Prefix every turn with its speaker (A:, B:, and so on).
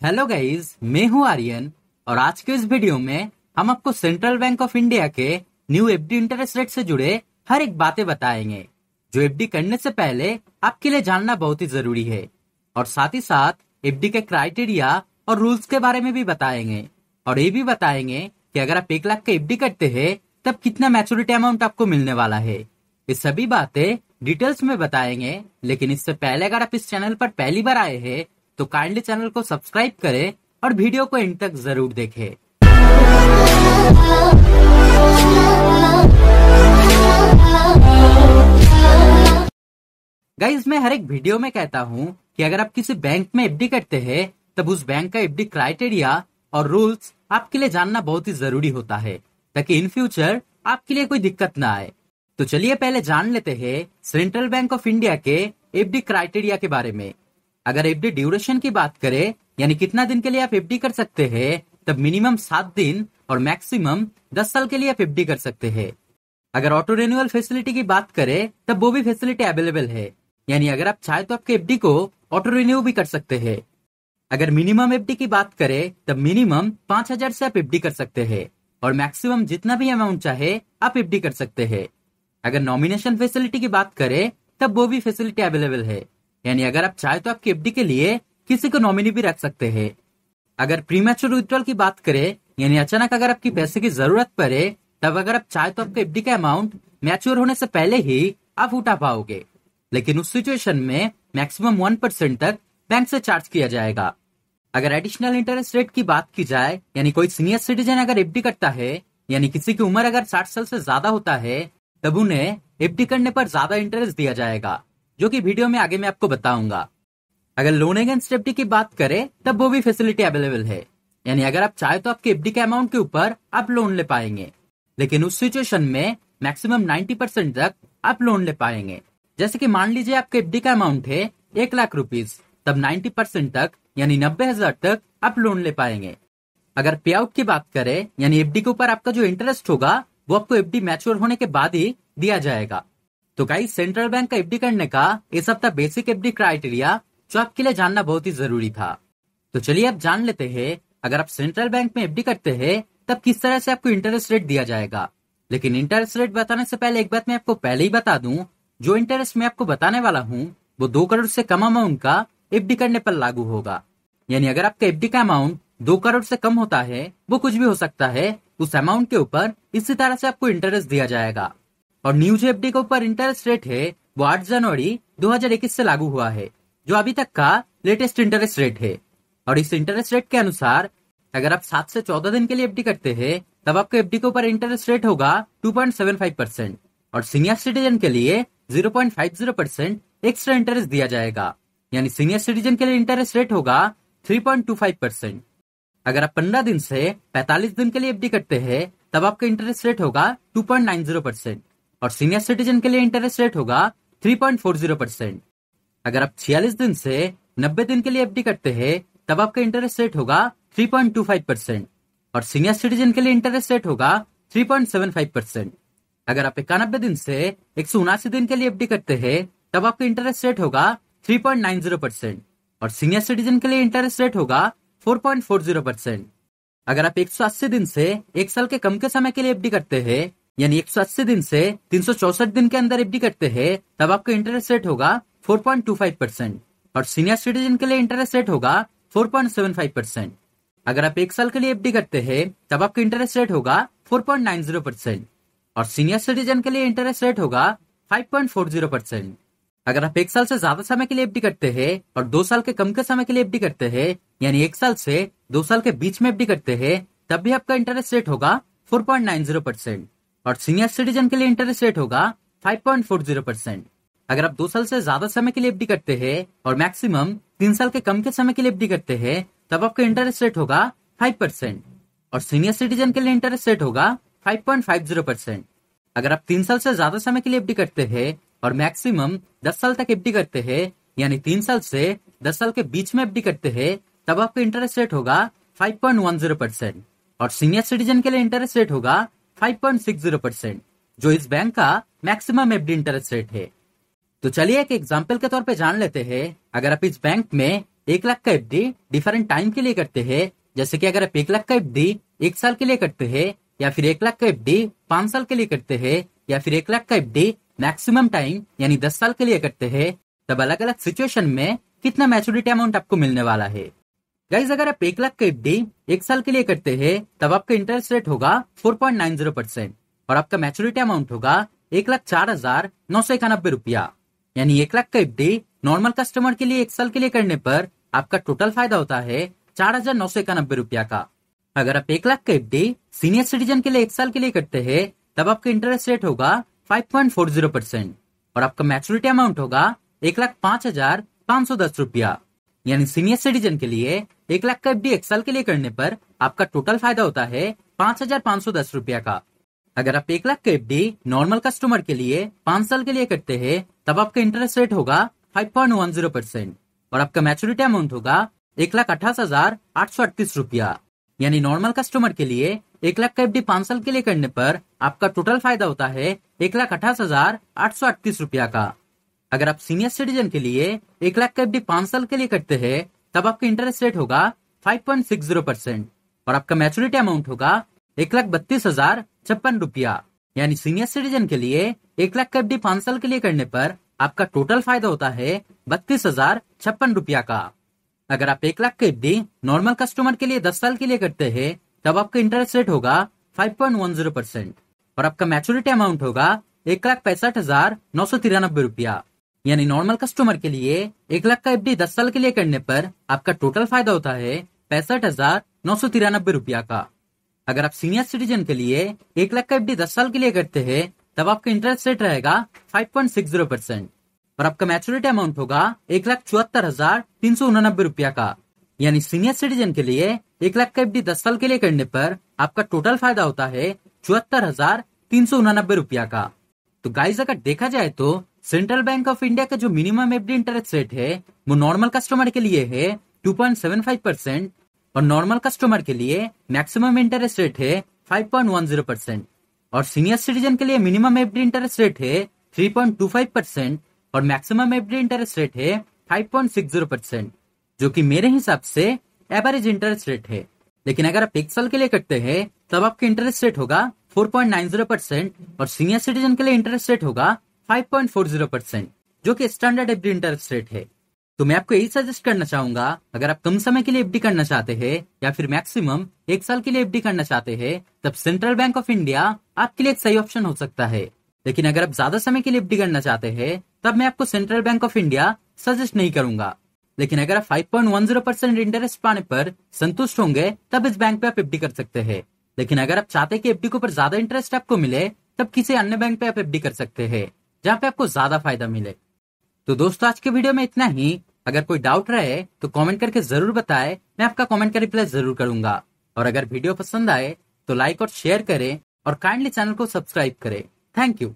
A: Hello guys, मैं हूं आर्यन और आज के इस वीडियो में हम आपको सेंट्रल बैंक ऑफ इंडिया के न्यू एफडी इंटरेस्ट रेट से जुड़े हर एक बातें बताएंगे जो एफडी करने से पहले आपके लिए जानना बहुत ही जरूरी है। और साथ ही साथ एफडी के क्राइटेरिया और रूल्स के बारे में भी बताएंगे और ये भी बताएंगे कि अगर आप 1 लाख का एफडी करते हैं तब कितना मैच्योरिटी अमाउंट आपको मिलने वाला है। ये सभी बातें डिटेल्स में बताएंगे, लेकिन इससे पहले अगर आप इस चैनल पर पहली बार आए हैं तो काइंडली चैनल को सब्सक्राइब करें और वीडियो को एंड तक जरूर देखें। गाइस, मैं हर एक वीडियो में कहता हूं कि अगर आप किसी बैंक में एफडी करते हैं तब उस बैंक का एफडी क्राइटेरिया और रूल्स आपके लिए जानना बहुत ही जरूरी होता है ताकि इन फ्यूचर आपके लिए कोई दिक्कत ना आए। तो चलिए पहले जान लेते हैं सेंट्रल बैंक ऑफ इंडिया के एफडी क्राइटेरिया के बारे में। अगर एफडी ड्यूरेशन की बात करें, यानी कितना दिन के लिए आप एफडी कर सकते हैं, तब मिनिमम 7 दिन और मैक्सिमम 10 साल के लिए आप एफडी कर सकते हैं। अगर ऑटो रिन्यूअल फैसिलिटी की बात करें तब वो भी फैसिलिटी अवेलेबल है, यानी अगर आप चाहे तो आपके एफडी को ऑटो रिन्यू भी कर सकते हैं। अगर मिनिमम एफडी की बात करें तब मिनिमम 5,000 से आप एफडी कर सकते हैं और मैक्सिमम जितना भी अमाउंट चाहे आप एफडी कर सकते हैं। अगर नॉमिनेशन फैसिलिटी की बात करें तब वो भी फैसिलिटी अवेलेबल है, यानी अगर आप चाहे तो आपके एफडी के लिए किसी को नॉमिनी भी रख सकते हैं। अगर प्रीमैच्योर विड्रॉल की बात करें, यानी अचानक अगर आपकी पैसे की जरूरत पड़े, तब अगर आप चाहे तो आपके एफडी का अमाउंट मैच्योर होने से पहले ही आप उठा पाओगे, लेकिन उस सिचुएशन में मैक्सिमम 1% तक बैंक से चार्ज किया जाएगा। अगर एडिशनल इंटरेस्ट रेट की बात की जाए, यानी कोई सीनियर सिटीजन अगर एफडी करता है, यानी किसी की उम्र अगर 60 साल से ज्यादा होता है, तब उन्हें एफडी करने पर ज्यादा इंटरेस्ट दिया जाएगा, जो कि वीडियो में आगे मैं आपको बताऊंगा। अगर लोन अगेंस्ट एफडी की बात करें तब वो भी फैसिलिटी अवेलेबल है, यानी अगर आप चाहे तो आपके एफडी के अमाउंट के ऊपर आप लोन ले पाएंगे, लेकिन उस सिचुएशन में मैक्सिमम 90% तक आप लोन ले पाएंगे। जैसे कि मान लीजिए आपके एफडी का अमाउंट है 1 लाख रुपीज, तब 90% तक यानी 90,000 तक आप लोन ले पाएंगे। अगर पे आउट की बात करें, यानी एफडी के ऊपर आपका जो इंटरेस्ट होगा वो आपको एफडी मैच्योर होने के बाद ही दिया जाएगा। तो गाइस, सेंट्रल बैंक का एफडी करने का ये सब था बेसिक एफडी क्राइटेरिया जो आपके लिए जानना बहुत ही जरूरी था। तो चलिए अब जान लेते हैं, अगर आप सेंट्रल बैंक में एफडी करते हैं तब किस तरह से आपको इंटरेस्ट रेट दिया जाएगा। लेकिन इंटरेस्ट रेट बताने से पहले एक बात मैं आपको पहले ही बता दूं, जो इंटरेस्ट मैं आपको बताने वाला हूं वो 2 करोड़ से कम अमाउंट का एफडी करने पर लागू होगा। यानी अगर आपका एफडी का अमाउंट 2 करोड़ से कम होता है, वो कुछ भी हो सकता है, उस अमाउंट के ऊपर इसी तरह से आपको इंटरेस्ट दिया जाएगा। और न्यू जो एफडी के ऊपर इंटरेस्ट रेट है वो 8 जनवरी 2021 से लागू हुआ है, जो अभी तक का लेटेस्ट इंटरेस्ट रेट है। और इस इंटरेस्ट रेट के अनुसार अगर आप 7 से 14 दिन के लिए एफडी करते हैं तब आपको एफडी के ऊपर इंटरेस्ट रेट होगा 2.75% और सीनियर सिटीजन के लिए 0.50% एक्स्ट्रा इंटरेस्ट दिया जाएगा, यानी सीनियर सिटीजन के लिए इंटरेस्ट रेट होगा 3.25%। अगर आप 15 दिन से 45 दिन के लिए एफडी करते हैं तब आपका इंटरेस्ट रेट होगा 2.90% और सीनियर सिटीजन के लिए इंटरेस्ट रेट होगा 3.40%। अगर आप 46 दिन से 90 दिन के लिए एफडी करते हैं तब आपका इंटरेस्ट रेट होगा 3.25% और सीनियर सिटीजन के लिए इंटरेस्ट रेट होगा 3.75%। अगर आप 91 दिन से 179 दिन के लिए एफडी करते हैं तब आपका इंटरेस्ट रेट होगा 3.90% और सीनियर सिटीजन के लिए इंटरेस्ट रेट होगा 4.40%। अगर आप 180 दिन से 1 साल के कम के समय के लिए एफडी करते हैं, यानी 180 दिन से 364 दिन के अंदर एफडी करते हैं, तब आपका इंटरेस्ट रेट होगा 4.25% और सीनियर सिटीजन के लिए इंटरेस्ट रेट होगा 4.75%। अगर आप 1 साल के लिए एफडी करते हैं तब आपका इंटरेस्ट रेट होगा 4.90% और सीनियर सिटीजन के लिए इंटरेस्ट रेट होगा 5.40%। अगर आप 1 साल से ज्यादा समय के लिए एफडी करते हैं और 2 साल के कम के समय के लिए एफडी करते हैं, यानी 1 साल से 2 साल के बीच में एफडी करते हैं, तब भी आपका इंटरेस्ट रेट होगा 4.90% और सीनियर सिटीजन के लिए इंटरेस्ट रेट होगा 5.40%। अगर आप 2 साल से ज्यादा समय के लिए एफडी करते हैं और मैक्सिमम 3 साल के कम के समय के लिए एफडी करते हैं, तब आपका इंटरेस्ट रेट होगा 5% और सीनियर सिटीजन के लिए इंटरेस्ट रेट होगा 5.50%। अगर आप 3 साल से ज्यादा समय के लिए एफडी करते हैं और मैक्सिमम 10 साल तक एफडी करते हैं, यानी 3 साल से 10 साल के बीच में एफडी करते हैं, तब आपका इंटरेस्ट रेट होगा 5.10% और सीनियर सिटीजन के लिए इंटरेस्ट रेट होगा 5.60%, जो इस बैंक का मैक्सिमम एफडी इंटरेस्ट रेट है। तो चलिए एक एग्जाम्पल के तौर पे जान लेते हैं, अगर आप इस बैंक में 1 लाख का एफडी डिफरेंट टाइम के लिए करते हैं, जैसे कि अगर आप 1 लाख का एफडी 1 साल के लिए करते हैं, या फिर 1 लाख का एफडी 5 साल के लिए करते हैं, या फिर 1 लाख का एफडी मैक्सिमम टाइम यानी 10 साल के लिए करते हैं, तब अलग अलग सिचुएशन में कितना मैच्योरिटी अमाउंट आपको मिलने वाला है। गाइज अगर आप 1 लाख का एफडी 1 साल के लिए करते हैं, तब आपका इंटरेस्ट रेट होगा 4.90% और आपका मैच्योरिटी अमाउंट होगा 1,04,991 रुपया। यानी 1 लाख का एफडी नॉर्मल कस्टमर के लिए 1 साल के लिए करने पर आपका टोटल फायदा होता है 4,991 रुपया का। अगर आप 1 लाख का एफडी सीनियर सिटीजन के लिए 1 साल के लिए करते हैं, तब आपका इंटरेस्ट रेट होगा 5.40% और आपका मैच्योरिटी अमाउंट होगा 1,05,510 रुपया। यानी सीनियर सिटीजन के लिए 1 लाख का एफडी 1 साल के लिए करने पर आपका टोटल फायदा होता है 5,510 रुपया का। अगर आप 1 लाख का एफडी नॉर्मल कस्टमर के लिए 5 साल के लिए करते हैं, तब आपका इंटरेस्ट रेट होगा 5.10% और आपका मैच्योरिटी अमाउंट होगा 1,28,838 रुपया। यानी नॉर्मल कस्टमर के लिए 1 लाख का एफडी 5 साल के लिए करने पर आपका टोटल फायदा होता है 1,28,838 रुपया का। अगर आप सीनियर सिटीजन के लिए 1 लाख का एफडी 5 साल के लिए करते हैं, तब आपका इंटरेस्ट रेट होगा 5.60% और आपका मैच्योरिटी अमाउंट होगा 1,32,056 रुपया। यानी सीनियर सिटीजन के लिए 1 लाख का एफडी 5 साल के लिए करने पर आपका टोटल फायदा होता है 32,056 रुपया का। अगर आप 1 लाख का एफडी नॉर्मल कस्टमर के लिए 10 साल के लिए करते हैं, तब आपका इंटरेस्ट रेट होगा 5.10% और आपका मैच्योरिटी अमाउंट होगा 1,65,993 रुपया। यानी नॉर्मल कस्टमर के लिए 1 लाख का एफडी 10 साल के लिए करने पर आपका टोटल फायदा होता है 65,993 रुपया का। अगर आप सीनियर सिटीजन के लिए 1 लाख का एफडी 10 साल के लिए करते हैं, तब आपका इंटरेस्ट रेट रहेगा 5.60% और आपका मैच्योरिटी अमाउंट होगा 1,74,389 रुपया का। यानी सीनियर सिटीजन के लिए 1 लाख का एफडी 10 साल के लिए करने पर आपका टोटल फायदा होता है 74,389 रुपया का। तो गाइज अगर देखा जाए तो सेंट्रल बैंक ऑफ इंडिया का जो मिनिमम एफडी इंटरेस्ट रेट है वो नॉर्मल कस्टमर के लिए है 2.75% और नॉर्मल कस्टमर के लिए मैक्सिमम इंटरेस्ट रेट है 5.10% और सीनियर सिटीजन के लिए मिनिमम एफडी इंटरेस्ट रेट है 3.25% और मैक्सिमम एफडी इंटरेस्ट रेट है 5.60%, जो कि मेरे हिसाब से एवरेज इंटरेस्ट रेट है। लेकिन अगर आप 1 साल के लिए करते हैं, तब आपका इंटरेस्ट रेट होगा 4.90% और सीनियर सिटीजन के लिए इंटरेस्ट रेट होगा 5.40%, जो कि स्टैंडर्ड एफडी इंटरेस्ट रेट है। तो मैं आपको यही सजेस्ट करना चाहूंगा, अगर आप कम समय के लिए एफडी करना चाहते हैं या फिर मैक्सिमम 1 साल के लिए एफडी करना चाहते हैं, तब सेंट्रल बैंक ऑफ इंडिया आपके लिए एक सही ऑप्शन हो सकता है। लेकिन अगर आप ज्यादा समय के लिए एफडी करना चाहते हैं, तब मैं आपको central bank of India suggest नहीं करूंगा। लेकिन अगर आप 5.10% इंटरेस्ट पाने पर संतुष्ट होंगे, तब इस बैंक पे आप एफडी कर सकते हैं। लेकिन अगर आप चाहते हैं कि एफडी के ऊपर ज्यादा इंटरेस्ट आपको मिले, तब किसी अन्य बैंक पे आप एफडी कर सकते हैं जहाँ पे आपको ज्यादा फायदा मिले। तो दोस्तों आज के वीडियो में इतना ही। अगर कोई डाउट रहे तो कमेंट करके जरूर बताएं, मैं आपका कमेंट का रिप्लाई जरूर करूंगा। और अगर वीडियो पसंद आए तो लाइक और शेयर करें और काइंडली चैनल को सब्सक्राइब करें। Thank you.